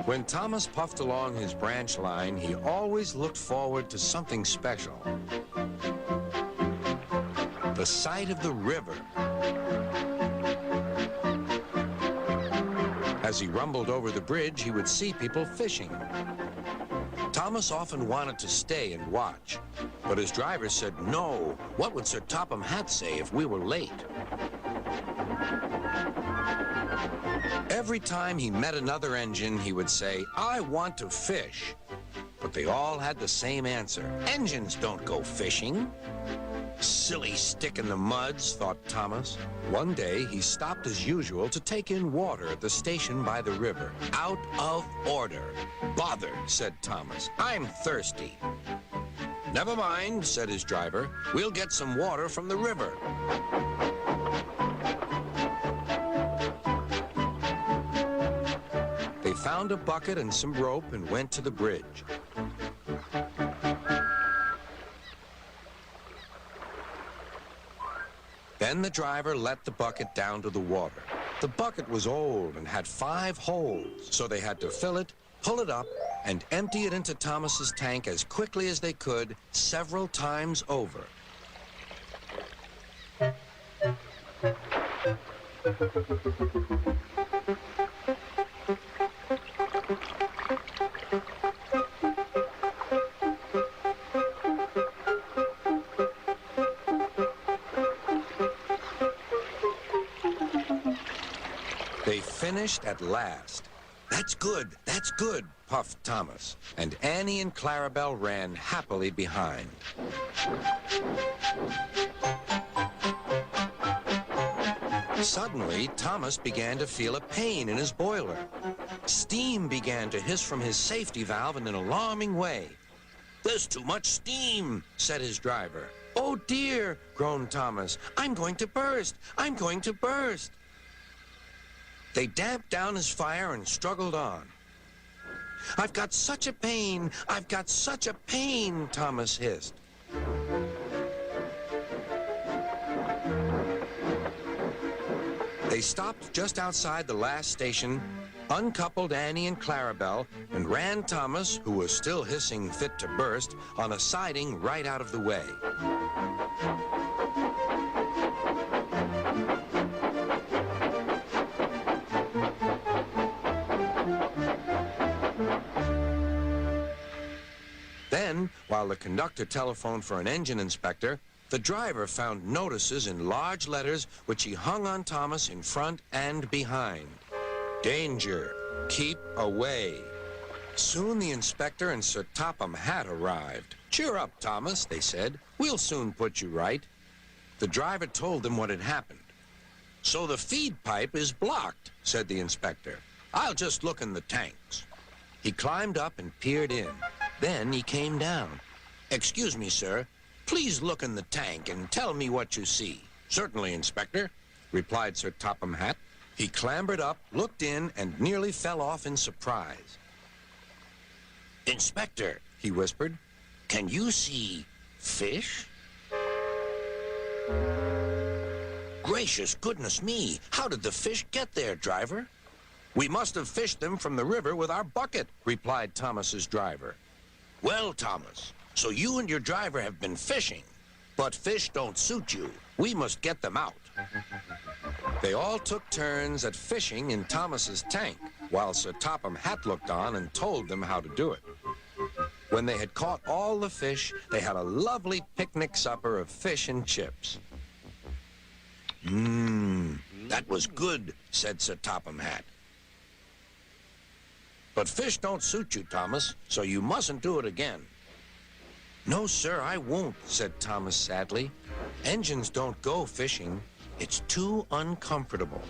When Thomas puffed along his branch line, he always looked forward to something special. The sight of the river. As he rumbled over the bridge, he would see people fishing. Thomas often wanted to stay and watch, but his driver said no. What would Sir Topham Hatt say if we were late? Every time he met another engine, he would say, "I want to fish." But they all had the same answer. "Engines don't go fishing." Silly stick in the muds, thought Thomas. One day, he stopped as usual to take in water at the station by the river. Out of order. "Bother," said Thomas. "I'm thirsty." "Never mind," said his driver. "We'll get some water from the river." They found a bucket and some rope and went to the bridge. Then the driver let the bucket down to the water. The bucket was old and had 5 holes, so they had to fill it, pull it up, and empty it into Thomas's tank as quickly as they could, several times over. They finished at last. "That's good," puffed Thomas, and Annie and Clarabelle ran happily behind. Suddenly, Thomas began to feel a pain in his boiler. Steam began to hiss from his safety valve in an alarming way. "There's too much steam," said his driver. "Oh dear," groaned Thomas. "I'm going to burst. I'm going to burst." They damped down his fire and struggled on. "I've got such a pain! I've got such a pain!" Thomas hissed. They stopped just outside the last station, uncoupled Annie and Clarabelle, and ran Thomas, who was still hissing fit to burst, on a siding right out of the way. Then, while the conductor telephoned for an engine inspector, the driver found notices in large letters which he hung on Thomas in front and behind. "Danger. Keep away." Soon the inspector and Sir Topham Hatt arrived. "Cheer up, Thomas," they said. "We'll soon put you right." The driver told them what had happened. "So the feed pipe is blocked," said the inspector. "I'll just look in the tanks." He climbed up and peered in. Then he came down. "Excuse me, sir. Please look in the tank and tell me what you see." "Certainly, Inspector," replied Sir Topham Hatt. He clambered up, looked in, and nearly fell off in surprise. "Inspector," he whispered, "can you see fish?" "Gracious goodness me! How did the fish get there, driver?" "We must have fished them from the river with our bucket," replied Thomas's driver. "Well, Thomas, so you and your driver have been fishing, but fish don't suit you. We must get them out." They all took turns at fishing in Thomas's tank, while Sir Topham Hatt looked on and told them how to do it. When they had caught all the fish, they had a lovely picnic supper of fish and chips. That was good," said Sir Topham Hatt. "But fish don't suit you, Thomas, so you mustn't do it again." "No, sir, I won't," said Thomas sadly. "Engines don't go fishing. It's too uncomfortable."